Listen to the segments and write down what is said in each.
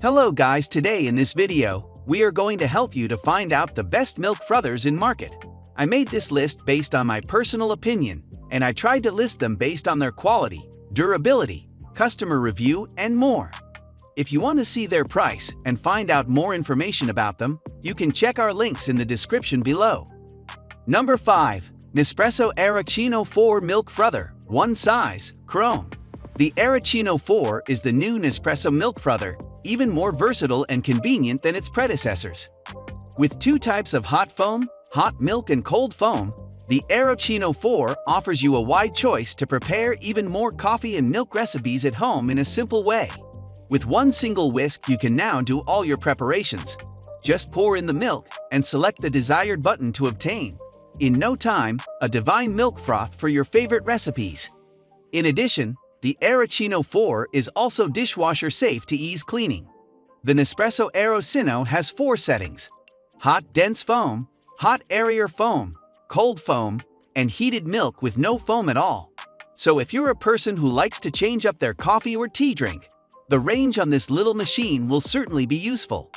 Hello guys, today in this video, we are going to help you to find out the best milk frothers in market. I made this list based on my personal opinion, and I tried to list them based on their quality, durability, customer review, and more. If you want to see their price and find out more information about them, you can check our links in the description below. Number 5. Nespresso Arancino 4 Milk Frother, 1 size, Chrome. The Arancino 4 is the new Nespresso milk frother, even more versatile and convenient than its predecessors. With 2 types of hot foam, hot milk and cold foam, the Arancino 4 offers you a wide choice to prepare even more coffee and milk recipes at home in a simple way. With one single whisk, you can now do all your preparations. Just pour in the milk and select the desired button to obtain, in no time, a divine milk froth for your favorite recipes. In addition, the Arancino 4 is also dishwasher safe to ease cleaning. The Nespresso Arancino has 4 settings: hot dense foam, hot airier foam, cold foam, and heated milk with no foam at all. So if you're a person who likes to change up their coffee or tea drink, the range on this little machine will certainly be useful.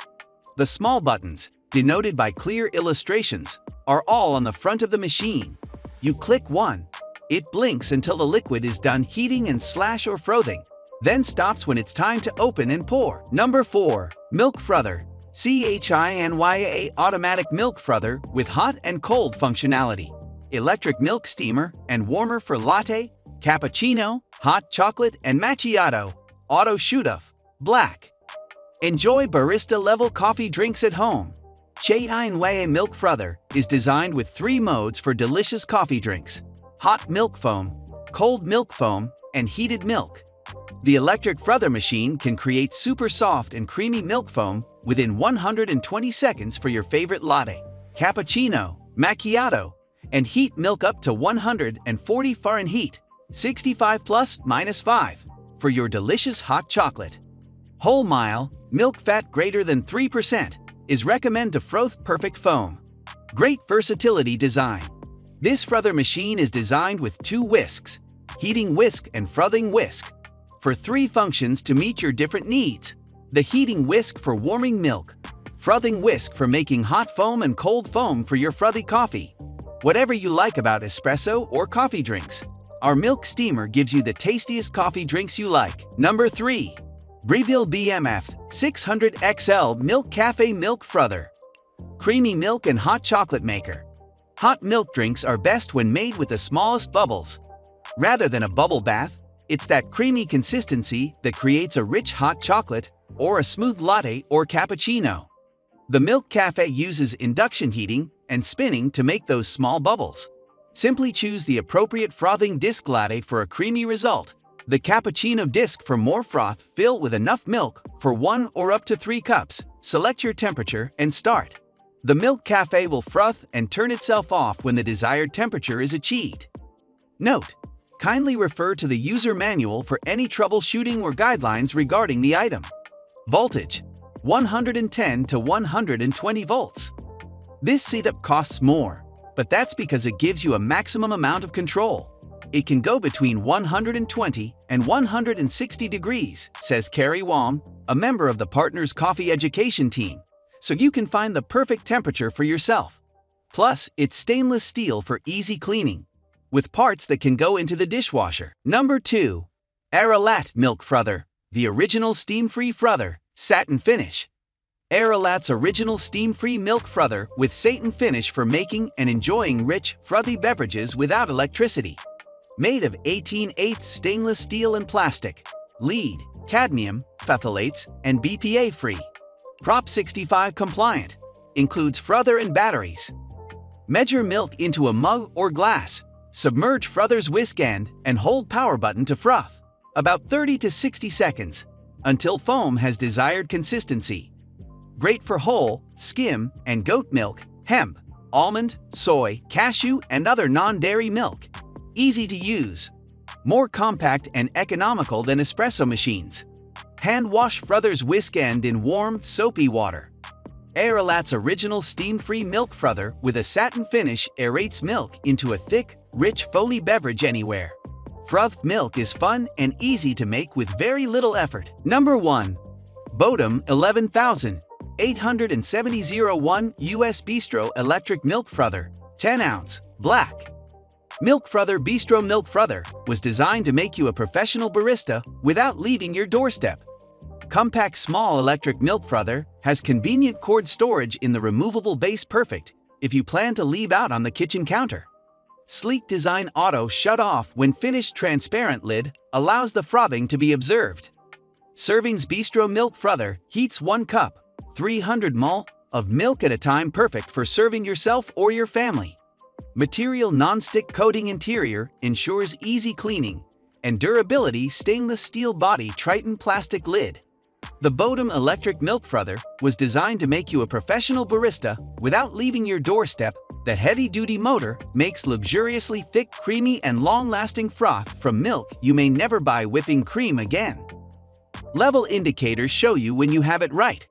The small buttons, denoted by clear illustrations, are all on the front of the machine. You click one, it blinks until the liquid is done heating and or frothing, then stops when it's time to open and pour. Number 4. Milk Frother, CHINYA Automatic Milk Frother with hot and cold functionality. Electric milk steamer and warmer for latte, cappuccino, hot chocolate, and macchiato. Auto shoot-off, black. Enjoy barista-level coffee drinks at home. CHINYA Milk Frother is designed with 3 modes for delicious coffee drinks: hot milk foam, cold milk foam, and heated milk. The electric frother machine can create super soft and creamy milk foam within 120 seconds for your favorite latte, cappuccino, macchiato, and heat milk up to 140 Fahrenheit, 65 ±5, for your delicious hot chocolate. Whole mile, milk fat greater than 3%, is recommended to froth perfect foam. Great versatility design. This frother machine is designed with 2 whisks, heating whisk and frothing whisk, for 3 functions to meet your different needs. The heating whisk for warming milk, frothing whisk for making hot foam, and cold foam for your frothy coffee. Whatever you like about espresso or coffee drinks, our milk steamer gives you the tastiest coffee drinks you like. Number 3. Breville BMF 600 XL Milk Cafe Milk Frother, creamy milk and hot chocolate maker. Hot milk drinks are best when made with the smallest bubbles. Rather than a bubble bath, it's that creamy consistency that creates a rich hot chocolate or a smooth latte or cappuccino. The Milk Cafe uses induction heating and spinning to make those small bubbles. Simply choose the appropriate frothing disc latte for a creamy result. The cappuccino disc for more froth. Fill with enough milk for 1 or up to 3 cups. Select your temperature and start. The Milk Cafe will froth and turn itself off when the desired temperature is achieved. Note: kindly refer to the user manual for any troubleshooting or guidelines regarding the item. Voltage: 110 to 120 volts. This setup costs more, but that's because it gives you a maximum amount of control. It can go between 120 and 160 degrees, says Carrie Wong, a member of the Partners Coffee Education team, so you can find the perfect temperature for yourself. Plus, it's stainless steel for easy cleaning, with parts that can go into the dishwasher. Number 2. Aralat Milk Frother, the original steam-free frother, satin finish. Aralat's original steam-free milk frother with satin finish for making and enjoying rich, frothy beverages without electricity. Made of 18/8 stainless steel and plastic, lead, cadmium, phthalates, and BPA-free. Prop 65 compliant. Includes frother and batteries. Measure milk into a mug or glass. Submerge frother's whisk end and hold power button to froth. About 30 to 60 seconds, until foam has desired consistency. Great for whole, skim, and goat milk, hemp, almond, soy, cashew, and other non-dairy milk. Easy to use. More compact and economical than espresso machines. Hand wash frother's whisk end in warm, soapy water. Aralat's original steam-free milk frother with a satin finish aerates milk into a thick, rich, foamy beverage anywhere. Frothed milk is fun and easy to make with very little effort. Number 1. Bodum 11870-01 US Bistro Electric Milk Frother, 10 ounce, black. Milk Frother Bistro Milk Frother was designed to make you a professional barista without leaving your doorstep. Compact small electric milk frother has convenient cord storage in the removable base, perfect if you plan to leave out on the kitchen counter. Sleek design auto shut off when finished, transparent lid allows the frothing to be observed. Servings Bistro Milk Frother heats 1 cup, 300 ml of milk at a time, perfect for serving yourself or your family. Material non-stick coating interior ensures easy cleaning and durability, stainless steel body, Triton plastic lid. The Bodum electric milk frother was designed to make you a professional barista without leaving your doorstep. The heavy-duty motor makes luxuriously thick, creamy, and long-lasting froth from milk you may never buy whipping cream again. Level indicators show you when you have it right.